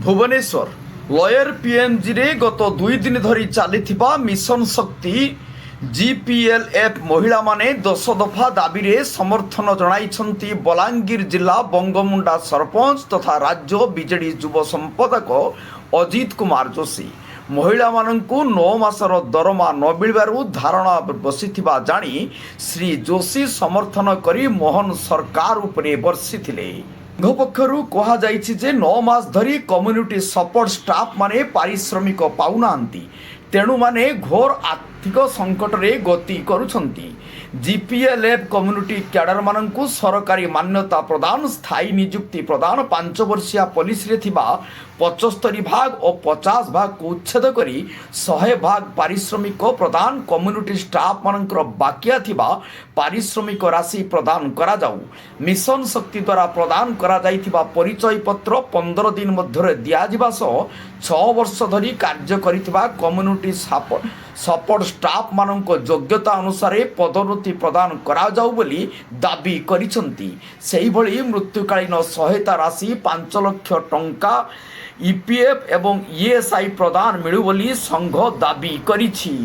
Bhubaneswar lawyer PMG रे गत 2 दिन धरी चली मिशन शक्ति जीपीएलएफ महिला माने 10 दफा दाबी रे समर्थन जणाइछंती बलांगीर जिला बंगमुंडा सरपंच तथा राज्य बीजेडी युव संपादक अजित कुमार जोशी। महिला मानंकु 9 मासर दरमा न मिलबारु धारणा बसिथिबा जानी श्री जोशी समर्थन करी मोहन सरकार उपरे बर्षिथिले। संघ पक्षरु कहा जाइछि जे 9 मास धरी कम्युनिटी सपोर्ट स्टाफ माने पारिश्रमिक पाउनांती, तेणु माने घोर आर्थिक संकट रे गति करुछंती। जीपीएलएफ कम्युनिटी कैडर मानंकु सरकारी मान्यता प्रदान, स्थायी नियुक्ति प्रदान, 5 वर्षिया पुलिस रे थिबा 75 भाग और 50 भाग को उच्छेद करी 100 भाग पारिश्रमिक प्रदान, कम्युनिटी स्टाफ मानंकर बाकिया थिबा पारिश्रमिक राशि प्रदान करा जाऊ। मिशन शक्ति द्वारा प्रदान करा जाइथिबा परिचय पत्र 15 दिन मध्य दिया जिबा सह 6 वर्ष धरी कार्य करिथिबा कम्युनिटी सपोर्ट स्टाफ मानक योग्यता अनुसार पदोन्नति प्रदान करा जाऊ बोली दाबी करिसंती। सेही भली मृत्युकालीन सहायता राशि 5 लाख टंका ईपीएफ एवं ईएसआई प्रदान मिलु बोली संघ दाबी करिछि।